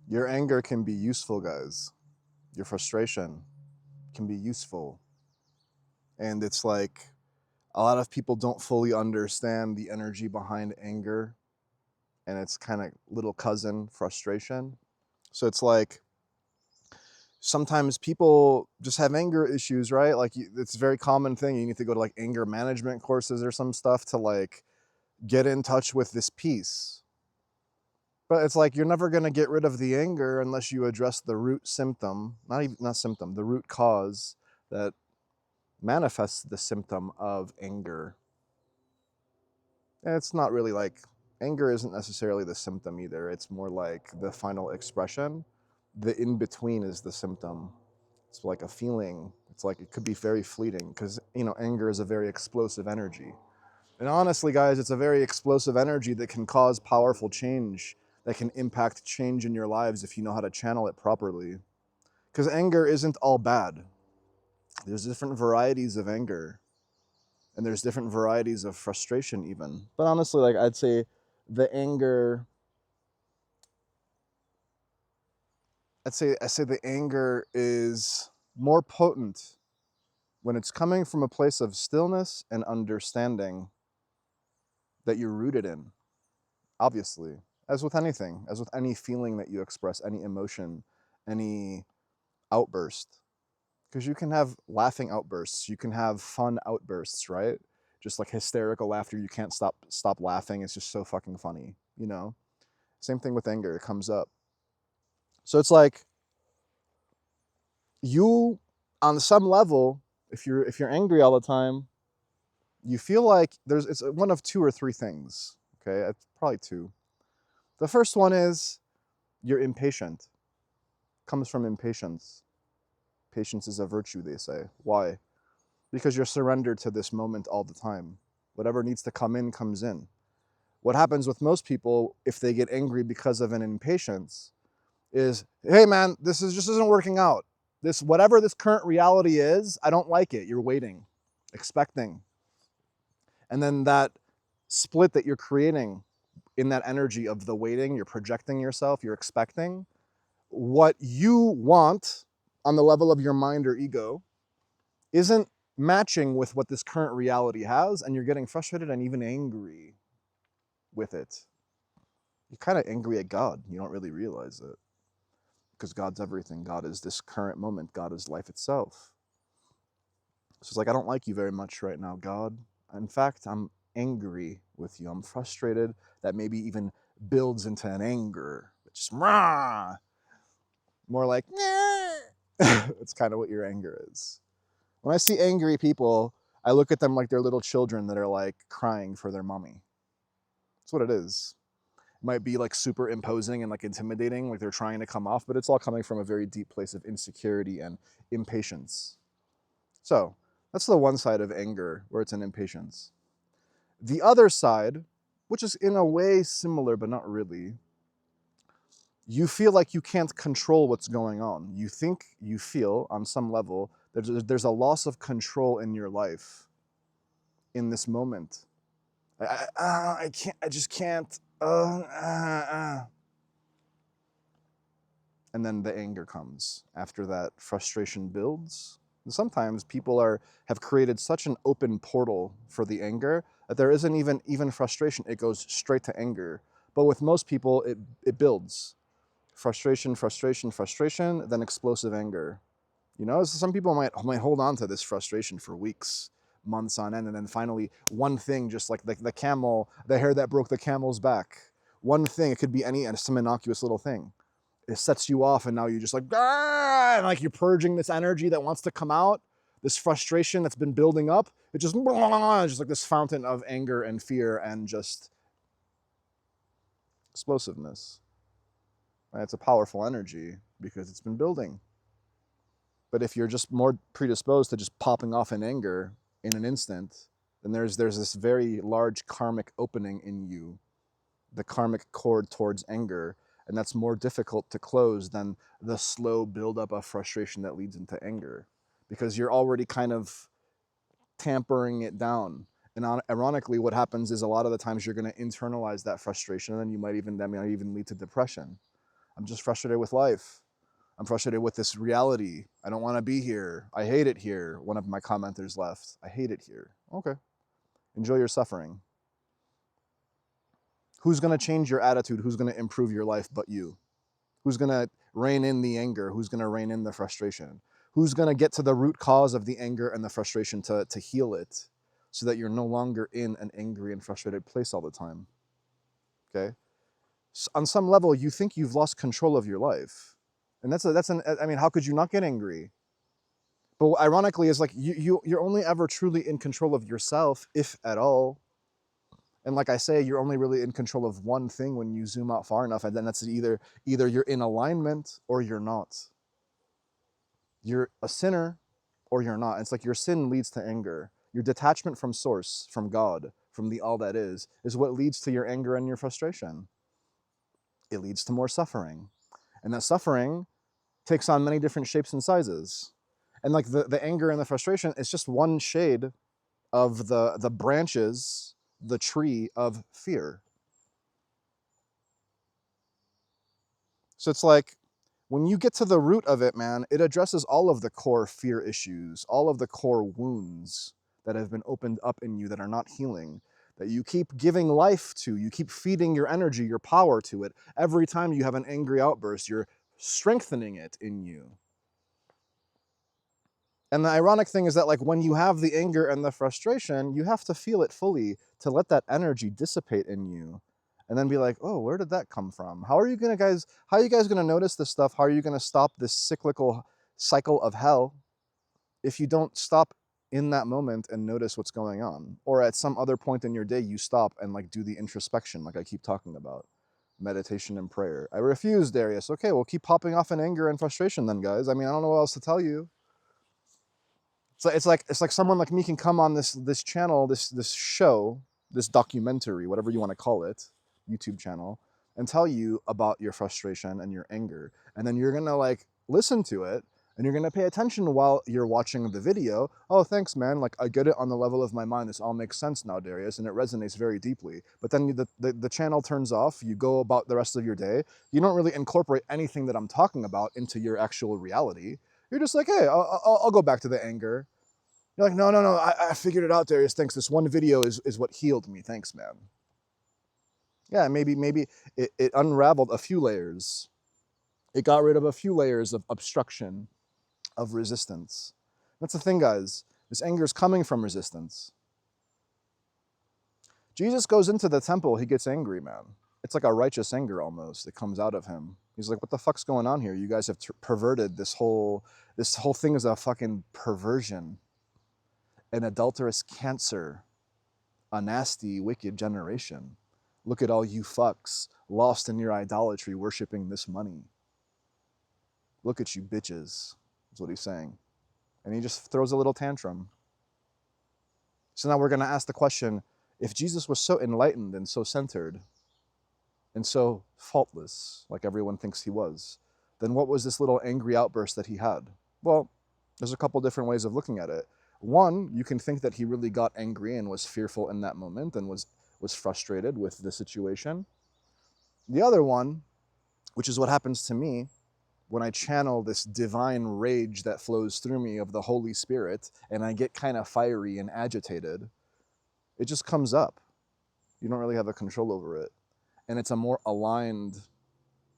Your anger can be useful, guys. Your frustration can be useful. And it's like a lot of people don't fully understand the energy behind anger and its kind of little cousin, frustration. So it's like sometimes people just have anger issues, right? Like it's a very common thing. You need to go to like anger management courses or some stuff to like get in touch with this peace. But it's like you're never going to get rid of the anger unless you address the root symptom, not symptom, the root cause that manifests the symptom of anger. And it's not really like anger isn't necessarily the symptom either. It's more like the final expression. The in between is the symptom. It's like a feeling. It's like it could be very fleeting because, anger is a very explosive energy. And honestly, guys, it's a very explosive energy that can cause powerful change, that can impact change in your lives if you know how to channel it properly. Because anger isn't all bad. There's different varieties of anger, and there's different varieties of frustration even. But honestly, like I'd say the anger, I say the anger is more potent when it's coming from a place of stillness and understanding that you're rooted in. Obviously, as with anything, as with any feeling that you express, any emotion, any outburst. Because you can have laughing outbursts, you can have fun outbursts, right? Just like hysterical laughter, you can't stop laughing. It's just so fucking funny. Same thing with anger, it comes up. So it's like you, on some level, if you're angry all the time, you feel like it's one of two or three things. Okay, it's probably two. The first one is you're impatient. Comes from impatience. Patience is a virtue, they say. Why? Because you're surrendered to this moment all the time. Whatever needs to come in comes in. What happens with most people if they get angry because of an impatience is, hey man, just isn't working out. This whatever this current reality is, I don't like it. You're waiting, expecting. And then that split that you're creating in that energy of the waiting, you're projecting yourself, you're expecting what you want on the level of your mind or ego isn't matching with what this current reality has, and you're getting frustrated and even angry with it. You're kind of angry at God. You don't really realize it because God's everything. God is this current moment. God is life itself. So it's like, I don't like you very much right now, God. In fact, I'm angry with you. I'm frustrated. That maybe even builds into an anger. It's just rah! More like, it's kind of what your anger is. When I see angry people, I look at them like they're little children that are like crying for their mommy. That's what it is. It might be like super imposing and like intimidating, like they're trying to come off, but it's all coming from a very deep place of insecurity and impatience. So that's the one side of anger where it's an impatience. The other side, which is in a way similar, but not really, you feel like you can't control what's going on. You feel on some level there's a loss of control in your life in this moment. I can't, I just can't. And then the anger comes after that frustration builds. And sometimes people have created such an open portal for the anger that there isn't even frustration. It goes straight to anger. But with most people, it builds. Frustration, frustration, frustration, then explosive anger. So some people might hold on to this frustration for weeks, months on end, and then finally one thing, just like the hair that broke the camel's back. One thing, it could be some innocuous little thing. It sets you off, and now you're just like, and like you're purging this energy that wants to come out, this frustration that's been building up. It just like this fountain of anger and fear and just explosiveness. And it's a powerful energy because it's been building. But if you're just more predisposed to just popping off in anger in an instant, then there's this very large karmic opening in you, the karmic cord towards anger, and that's more difficult to close than the slow buildup of frustration that leads into anger, because you're already kind of tampering it down. And ironically, what happens is a lot of the times you're going to internalize that frustration, and then that might even lead to depression. I'm just frustrated with life. I'm frustrated with this reality. I don't want to be here. I hate it here. One of my commenters left. I hate it here. Okay. Enjoy your suffering. Who's going to change your attitude? Who's going to improve your life but you? Who's going to rein in the anger? Who's going to rein in the frustration? Who's going to get to the root cause of the anger and the frustration to heal it so that you're no longer in an angry and frustrated place all the time? Okay? So on some level, you think you've lost control of your life. And I mean, how could you not get angry? But ironically, is like you're only ever truly in control of yourself, if at all. And like I say, you're only really in control of one thing when you zoom out far enough, and then that's either you're in alignment or you're not. You're a sinner or you're not. It's like your sin leads to anger. Your detachment from source, from God, from the all that is what leads to your anger and your frustration. It leads to more suffering. And that suffering takes on many different shapes and sizes. And like the anger and the frustration is just one shade of the branches, the tree of fear. So it's like, when you get to the root of it, man, it addresses all of the core fear issues, all of the core wounds that have been opened up in you that are not healing, that you keep giving life to, you keep feeding your energy, your power to it. Every time you have an angry outburst, you're strengthening it in you. And the ironic thing is that, like, when you have the anger and the frustration, you have to feel it fully to let that energy dissipate in you. And then be like, oh, where did that come from? How are you guys gonna notice this stuff? How are you gonna stop this cyclical cycle of hell if you don't stop in that moment and notice what's going on? Or at some other point in your day, you stop and like do the introspection, like I keep talking about. Meditation and prayer. I refuse, Darius. Okay, well, keep popping off in anger and frustration then, guys. I mean, I don't know what else to tell you. So it's like someone like me can come on this channel, this show, this documentary, whatever you want to call it, YouTube channel, and tell you about your frustration and your anger. And then you're gonna like listen to it and you're gonna pay attention while you're watching the video. Oh, thanks, man. Like, I get it on the level of my mind. This all makes sense now, Darius, and it resonates very deeply. But then the channel turns off, you go about the rest of your day. You don't really incorporate anything that I'm talking about into your actual reality. You're just like, hey, I'll go back to the anger. You're like, no, I figured it out, Darius. Thanks. This one video is what healed me. Thanks, man. Yeah, maybe it unraveled a few layers. It got rid of a few layers of obstruction, of resistance. That's the thing, guys. This anger is coming from resistance. Jesus goes into the temple. He gets angry, man. It's like a righteous anger almost. It comes out of him. He's like, what the fuck's going on here? You guys have perverted this whole thing is a fucking perversion. An adulterous cancer, a nasty, wicked generation. Look at all you fucks lost in your idolatry, worshiping this money. Look at you bitches, is what he's saying. And he just throws a little tantrum. So now we're going to ask the question, if Jesus was so enlightened and so centered and so faultless, like everyone thinks he was, then what was this little angry outburst that he had? Well, there's a couple different ways of looking at it. One, you can think that he really got angry and was fearful in that moment and was frustrated with the situation. The other one, which is what happens to me when I channel this divine rage that flows through me of the Holy Spirit and I get kind of fiery and agitated, it just comes up. You don't really have a control over it. And it's a more aligned,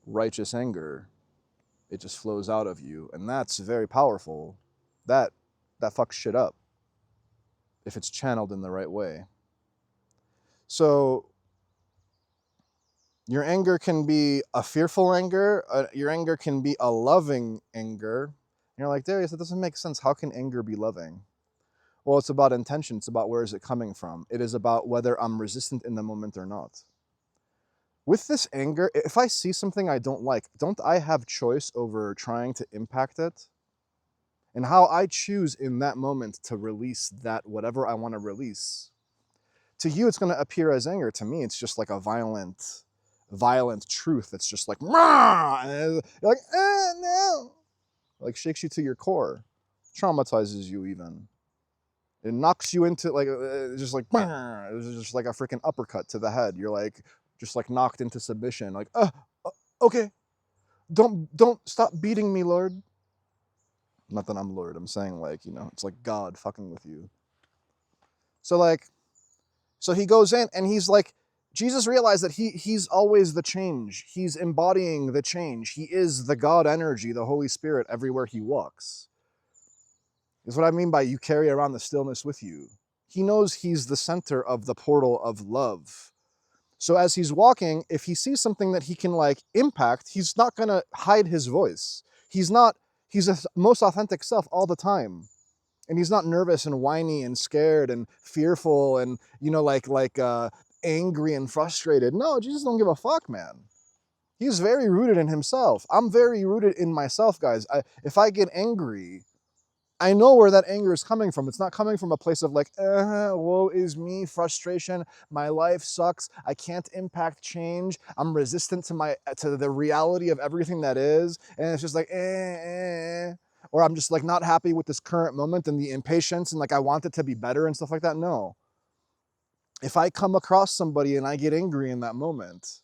righteous anger. It just flows out of you. And that's very powerful. That fucks shit up if it's channeled in the right way. So your anger can be a fearful anger. Your anger can be a loving anger. And you're like, Darius, that doesn't make sense. How can anger be loving? Well, it's about intention. It's about where is it coming from. It is about whether I'm resistant in the moment or not. With this anger, if I see something I don't like, don't I have choice over trying to impact it? And how I choose in that moment to release that whatever I want to release. To you, it's going to appear as anger. To me, it's just like a violent truth that's just like, Mah! And you're like, no. Like shakes you to your core, traumatizes you even. It knocks you into like, just like, it's just like a freaking uppercut to the head. You're like, just like knocked into submission. Like, okay. Don't stop beating me, Lord. Not that I'm Lord. I'm saying like, it's like God fucking with you. So like, so he goes in and he's like, Jesus realized that he's always the change. He's embodying the change. He is the God energy, the Holy Spirit everywhere he walks. Is what I mean by you carry around the stillness with you. He knows he's the center of the portal of love. So as he's walking, if he sees something that he can like impact, he's not going to hide his voice. He's a most authentic self all the time. And he's not nervous and whiny and scared and fearful and, angry and frustrated. No, Jesus don't give a fuck, man. He's very rooted in himself. I'm very rooted in myself, guys. If I get angry, I know where that anger is coming from. It's not coming from a place of like, woe is me, frustration. My life sucks. I can't impact change. I'm resistant to the reality of everything that is, and it's just like, or I'm just like not happy with this current moment and the impatience and like I want it to be better and stuff like that. No, if I come across somebody and I get angry in that moment,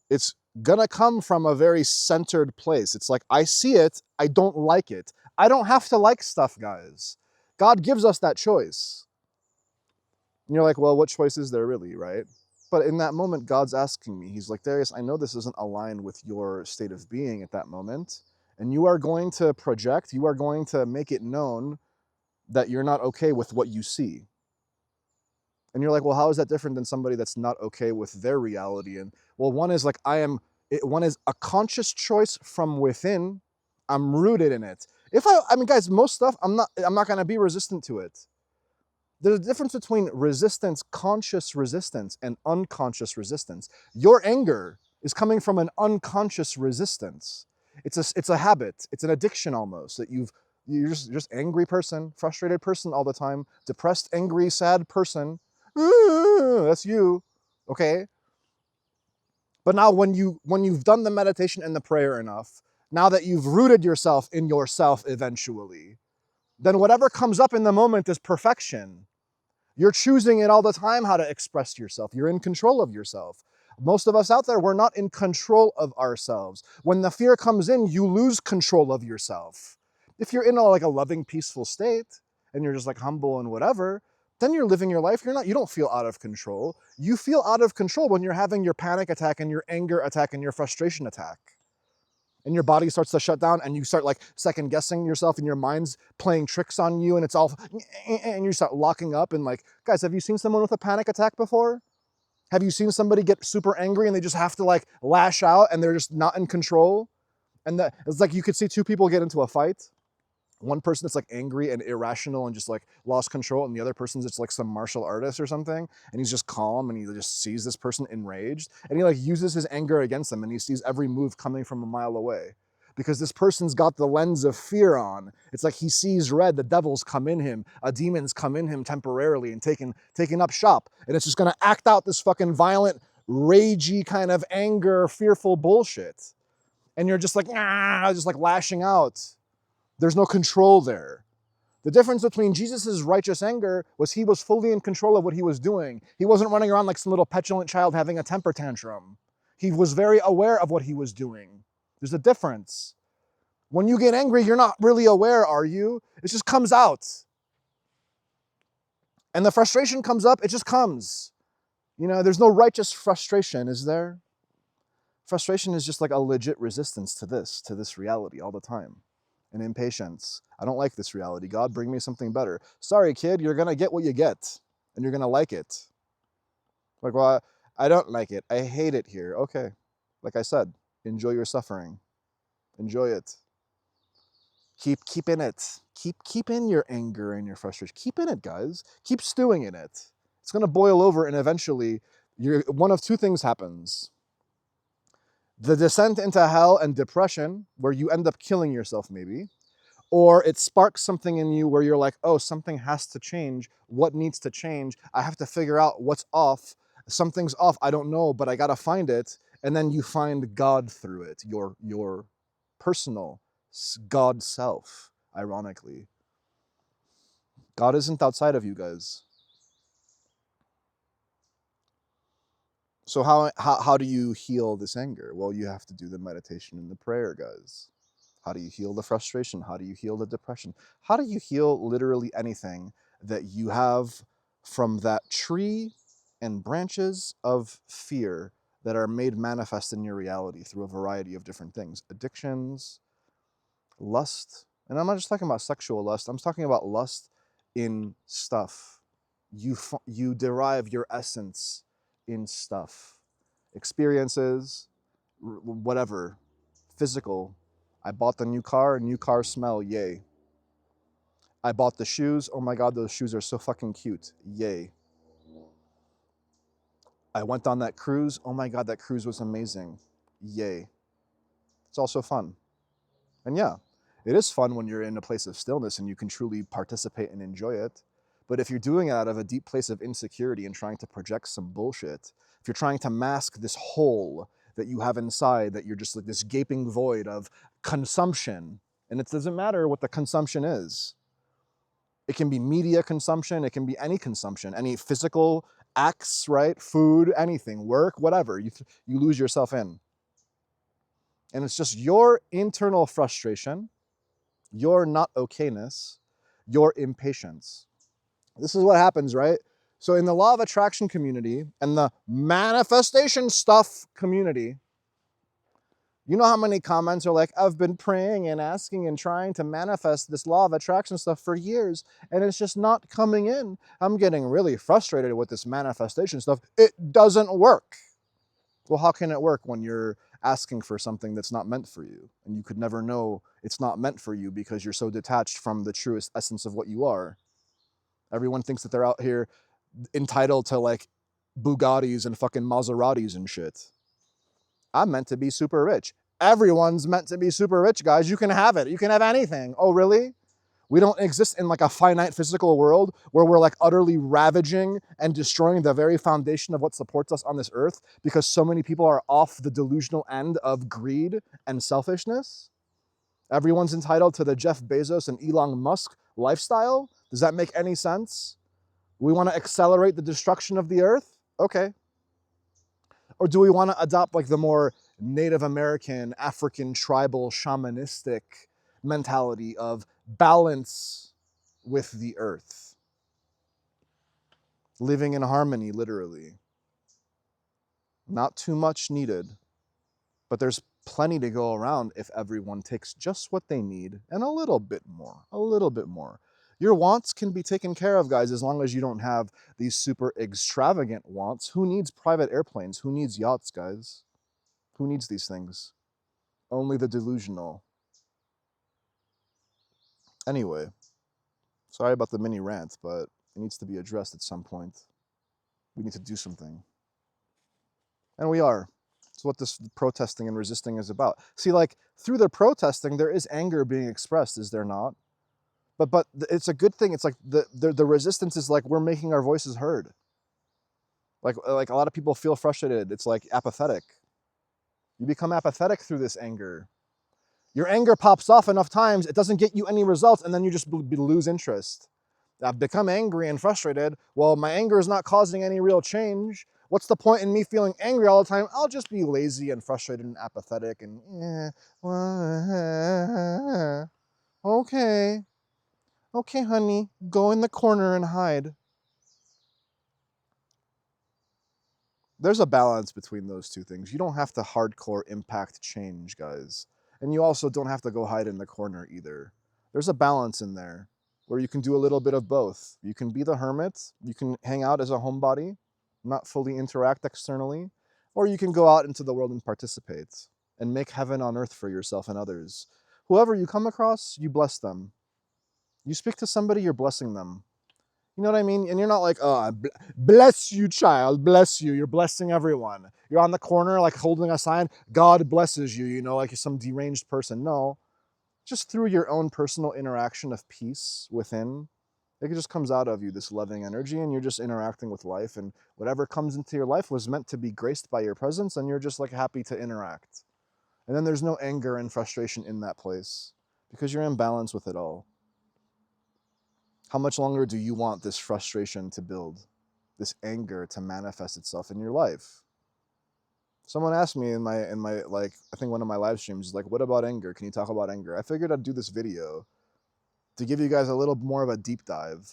it's gonna come from a very centered place. It's like, I see it, I don't like it. I don't have to like stuff, guys. God gives us that choice. And you're like, well, what choice is there really, right? But in that moment, God's asking me, he's like, Darius, I know this isn't aligned with your state of being at that moment. And you are going to project, you are going to make it known that you're not okay with what you see. And you're like, well, how is that different than somebody that's not okay with their reality? And well, one is like, one is a conscious choice from within. I'm rooted in it. I mean, guys, most stuff, I'm not going to be resistant to it. There's a difference between resistance, conscious resistance, and unconscious resistance. Your anger is coming from an unconscious resistance. It's a habit. It's an addiction almost that you're just angry person, frustrated person all the time, depressed, angry, sad person. That's you, okay? But now when you've done the meditation and the prayer enough, now that you've rooted yourself in yourself eventually, then whatever comes up in the moment is perfection. You're choosing it all the time how to express yourself. You're in control of yourself. Most of us out there, we're not in control of ourselves. When the fear comes in, you lose control of yourself. If you're in like a loving, peaceful state and you're just like humble and whatever, then you're living your life. You don't feel out of control. You feel out of control when you're having your panic attack and your anger attack and your frustration attack. And your body starts to shut down and you start like second guessing yourself and your mind's playing tricks on you and it's all, and you start locking up and like, guys, have you seen someone with a panic attack before? Have you seen somebody get super angry and they just have to like lash out and they're just not in control? And it's like you could see two people get into a fight. One person that's like angry and irrational and just like lost control, and the other person's just like some martial artist or something, and he's just calm and he just sees this person enraged and he like uses his anger against them and he sees every move coming from a mile away because this person's got the lens of fear on. It's like he sees red, the devil's come in him, a demon's come in him temporarily and taken up shop, and it's just gonna act out this fucking violent, ragey kind of anger, fearful bullshit. And you're just like, just like lashing out. There's no control there. The difference between Jesus' righteous anger was he was fully in control of what he was doing. He wasn't running around like some little petulant child having a temper tantrum. He was very aware of what he was doing. There's a difference. When you get angry, you're not really aware, are you? It just comes out. And the frustration comes up, it just comes. There's no righteous frustration, is there? Frustration is just like a legit resistance to this reality all the time. And impatience. I don't like this reality. God, bring me something better. Sorry, kid, you're going to get what you get. And you're going to like it. Like, well, I don't like it. I hate it here. Okay. Like I said, enjoy your suffering. Enjoy it. Keep in it. Keep in your anger and your frustration. Keep in it, guys. Keep stewing in it. It's going to boil over and eventually one of two things happens. The descent into hell and depression, where you end up killing yourself maybe, or it sparks something in you where you're like, oh, something has to change. What needs to change? I have to figure out what's off. Something's off. I don't know, but I got to find it. And then you find God through it, your personal God self, ironically. God isn't outside of you guys. So how do you heal this anger? Well, you have to do the meditation and the prayer, guys. How do you heal the frustration? How do you heal the depression? How do you heal literally anything that you have from that tree and branches of fear that are made manifest in your reality through a variety of different things? Addictions, lust. And I'm not just talking about sexual lust. I'm talking about lust in stuff. You derive your essence in stuff, experiences, whatever, physical. I bought the new car smell, yay. I bought the shoes, oh my God, those shoes are so fucking cute, yay. I went on that cruise, oh my God, that cruise was amazing, yay. It's also fun. And yeah, it is fun when you're in a place of stillness and you can truly participate and enjoy it. But if you're doing it out of a deep place of insecurity and trying to project some bullshit, if you're trying to mask this hole that you have inside, that you're just like this gaping void of consumption, and it doesn't matter what the consumption is. It can be media consumption, it can be any consumption, any physical acts, right? Food, anything, work, whatever. You lose yourself in. And it's just your internal frustration, your not okayness, your impatience. This is what happens, right? So in the law of attraction community and the manifestation stuff community, you know how many comments are like, I've been praying and asking and trying to manifest this law of attraction stuff for years, and it's just not coming in. I'm getting really frustrated with this manifestation stuff. It doesn't work. Well, how can it work when you're asking for something that's not meant for you? And you could never know it's not meant for you because you're so detached from the truest essence of what you are. Everyone thinks that they're out here entitled to like Bugattis and fucking Maseratis and shit. I'm meant to be super rich. Everyone's meant to be super rich, guys. You can have it. You can have anything. Oh, really? We don't exist in like a finite physical world where we're like utterly ravaging and destroying the very foundation of what supports us on this earth because so many people are off the delusional end of greed and selfishness. Everyone's entitled to the Jeff Bezos and Elon Musk lifestyle. Does that make any sense? We want to accelerate the destruction of the earth? Okay. Or do we want to adopt like the more Native American, African, tribal, shamanistic mentality of balance with the earth? Living in harmony, literally. Not too much needed, but there's plenty to go around if everyone takes just what they need and a little bit more, a little bit more. Your wants can be taken care of, guys, as long as you don't have these super extravagant wants. Who needs private airplanes? Who needs yachts, guys? Who needs these things? Only the delusional. Anyway, sorry about the mini rant, but it needs to be addressed at some point. We need to do something. And we are. It's what this protesting and resisting is about. See, like, through the protesting, there is anger being expressed, is there not? But it's a good thing. It's like the resistance is like we're making our voices heard. Like a lot of people feel frustrated. It's like apathetic. You become apathetic through this anger. Your anger pops off enough times, it doesn't get you any results, and then you just lose interest. I've become angry and frustrated. Well, my anger is not causing any real change. What's the point in me feeling angry all the time? I'll just be lazy and frustrated and apathetic and okay. Okay, honey, go in the corner and hide. There's a balance between those two things. You don't have to hardcore impact change, guys. And you also don't have to go hide in the corner either. There's a balance in there where you can do a little bit of both. You can be the hermit, you can hang out as a homebody, not fully interact externally, or you can go out into the world and participate and make heaven on earth for yourself and others. Whoever you come across, you bless them. You speak to somebody, you're blessing them. You know what I mean? And you're not like, oh, bless you, child, bless you. You're blessing everyone. You're on the corner, like holding a sign, God blesses you, you know, like you're some deranged person. No, just through your own personal interaction of peace within, it just comes out of you, this loving energy, and you're just interacting with life. And whatever comes into your life was meant to be graced by your presence, and you're just like happy to interact. And then there's no anger and frustration in that place because you're in balance with it all. How much longer do you want this frustration to build, this anger to manifest itself in your life? Someone asked me in my like, I think one of my live streams, like, what about anger? Can you talk about anger? I figured I'd do this video to give you guys a little more of a deep dive.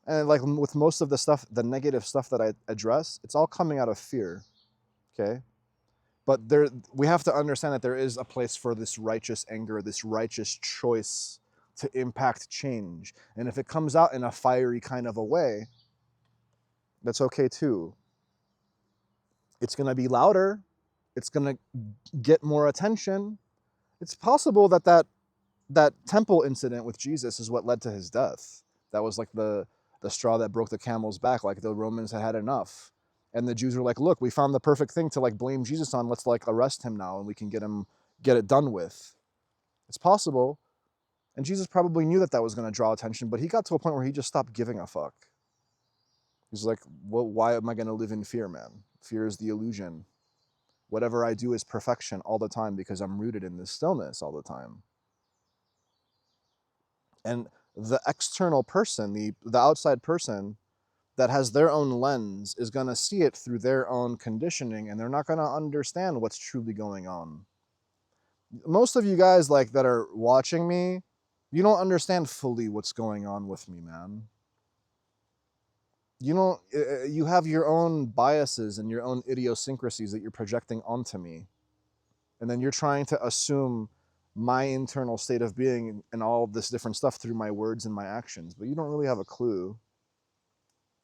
And like with most of the stuff, the negative stuff that I address, it's all coming out of fear. Okay? But there, we have to understand that there is a place for this righteous anger, this righteous choice to impact change. And if it comes out in a fiery kind of a way, that's okay too. It's going to be louder. It's going to get more attention. It's possible that that temple incident with Jesus is what led to his death. That was like the straw that broke the camel's back. Like the Romans had had enough. And the Jews were like, look, we found the perfect thing to like blame Jesus on. Let's like arrest him now and we can get it done with. It's possible. And Jesus probably knew that that was going to draw attention, but he got to a point where he just stopped giving a fuck. He's like, well, why am I going to live in fear, man? Fear is the illusion. Whatever I do is perfection all the time because I'm rooted in this stillness all the time. And the external person, the outside person that has their own lens is going to see it through their own conditioning, and they're not going to understand what's truly going on. Most of you guys like that are watching me, you don't understand fully what's going on with me, man. You have your own biases and your own idiosyncrasies that you're projecting onto me. And then you're trying to assume my internal state of being and all this different stuff through my words and my actions, but you don't really have a clue.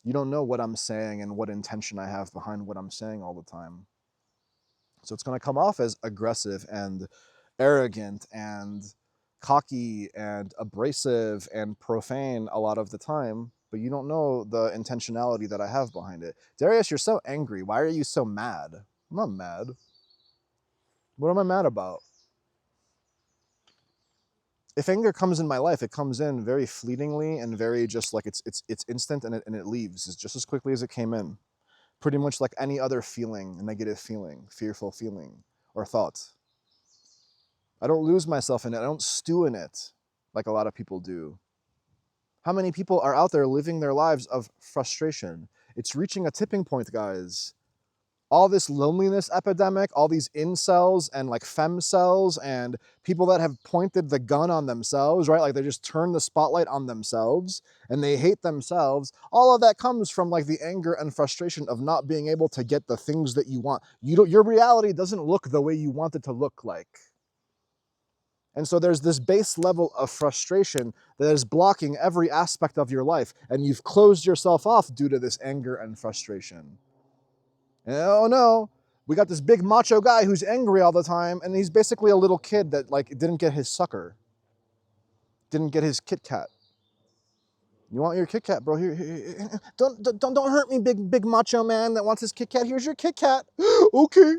You don't know what I'm saying and what intention I have behind what I'm saying all the time. So it's going to come off as aggressive and arrogant and cocky and abrasive and profane a lot of the time, but you don't know the intentionality that I have behind it. Darius, you're so angry. Why are you so mad? I'm not mad. What am I mad about? If anger comes in my life, it comes in very fleetingly and very just like it's instant and it leaves. It's just as quickly as it came in. Pretty much like any other feeling, a negative feeling, fearful feeling, or thought. I don't lose myself in it. I don't stew in it like a lot of people do. How many people are out there living their lives of frustration? It's reaching a tipping point, guys. All this loneliness epidemic, all these incels and like femcells and people that have pointed the gun on themselves, right? Like they just turn the spotlight on themselves and they hate themselves. All of that comes from like the anger and frustration of not being able to get the things that you want. Your reality doesn't look the way you want it to look like. And so there's this base level of frustration that is blocking every aspect of your life, and you've closed yourself off due to this anger and frustration. And, oh no, we got this big macho guy who's angry all the time, and he's basically a little kid that like didn't get his sucker, didn't get his Kit Kat. You want your Kit Kat, bro? Here. Don't hurt me, big macho man that wants his Kit Kat. Here's your Kit Kat. Okay,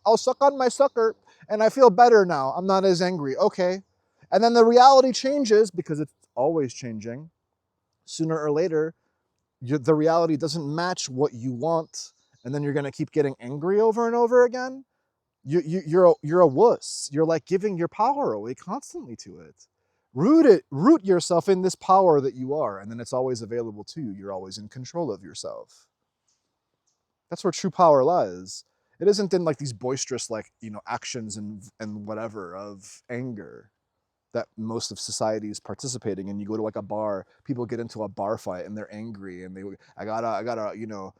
I'll suck on my sucker, and I feel better now. I'm not as angry. Okay, and then the reality changes because it's always changing. Sooner or later, the reality doesn't match what you want, and then you're gonna keep getting angry over and over again. You're a wuss. You're like giving your power away constantly to it. Root yourself in this power that you are, and then it's always available to you. You're always in control of yourself. That's where true power lies. It isn't in like these boisterous like actions and whatever of anger that most of society is participating in. You go to like a bar, people get into a bar fight and they're angry and I gotta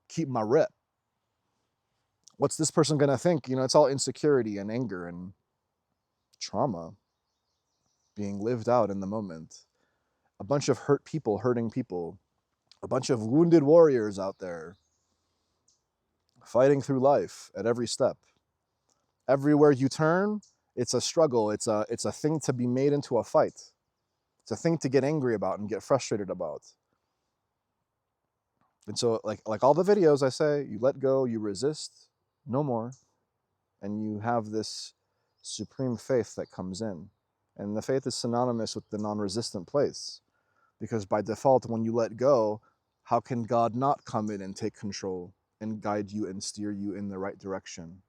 keep my rep. What's this person gonna think? It's all insecurity and anger and trauma being lived out in the moment. A bunch of hurt people hurting people. A bunch of wounded warriors out there fighting through life at every step. Everywhere you turn, it's a struggle. It's a thing to be made into a fight. It's a thing to get angry about and get frustrated about. And so like all the videos I say, you let go, you resist, no more. And you have this supreme faith that comes in. And the faith is synonymous with the non-resistant place. Because by default, when you let go, how can God not come in and take control and guide you and steer you in the right direction?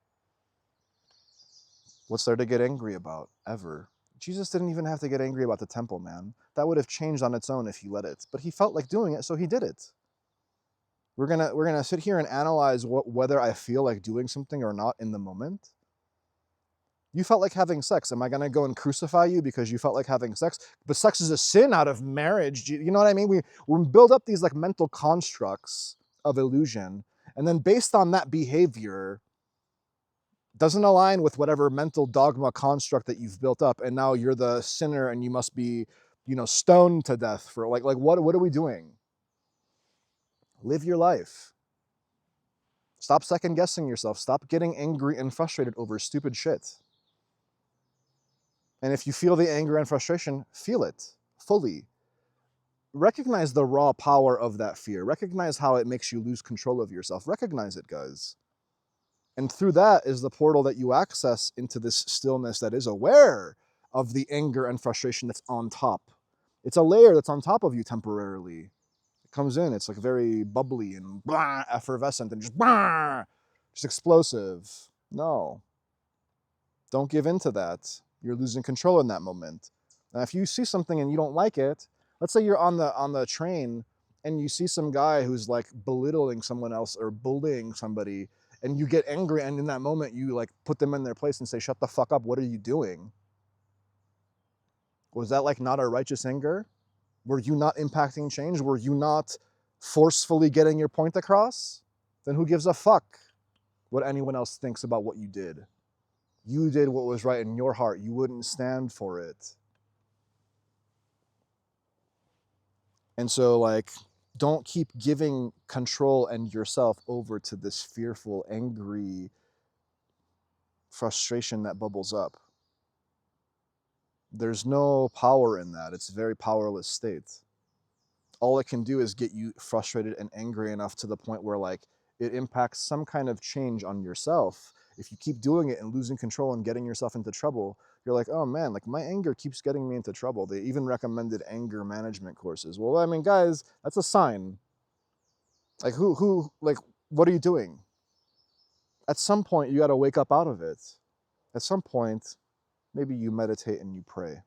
What's there to get angry about, ever? Jesus didn't even have to get angry about the temple, man. That would have changed on its own if he let it. But he felt like doing it, so he did it. We're gonna sit here and analyze whether I feel like doing something or not in the moment. You felt like having sex. Am I gonna go and crucify you because you felt like having sex? But sex is a sin out of marriage. You know what I mean? We build up these like mental constructs of illusion, and then based on that behavior, doesn't align with whatever mental dogma construct that you've built up, and now you're the sinner and you must be, stoned to death for like what are we doing? Live your life. Stop second guessing yourself. Stop getting angry and frustrated over stupid shit. And if you feel the anger and frustration, feel it fully. Recognize the raw power of that fear. Recognize how it makes you lose control of yourself. Recognize it, guys. And through that is the portal that you access into this stillness that is aware of the anger and frustration that's on top. It's a layer that's on top of you temporarily. It comes in, it's like very bubbly and blah, effervescent and just blah, just explosive. No, don't give in to that. You're losing control in that moment. Now, if you see something and you don't like it, let's say you're on the train and you see some guy who's like belittling someone else or bullying somebody, and you get angry, and in that moment you like put them in their place and say, shut the fuck up, what are you doing? Was that like not a righteous anger? Were you not impacting change? Were you not forcefully getting your point across? Then who gives a fuck what anyone else thinks about what you did? You did what was right in your heart. You wouldn't stand for it. And so, like, don't keep giving control and yourself over to this fearful, angry frustration that bubbles up. There's no power in that. It's a very powerless state. All it can do is get you frustrated and angry enough to the point where like it impacts some kind of change on yourself. If you keep doing it and losing control and getting yourself into trouble, you're like, oh man, like my anger keeps getting me into trouble. They even recommended anger management courses. Well, I mean, guys, that's a sign. Like like, what are you doing? At some point, you got to wake up out of it. At some point, maybe you meditate and you pray.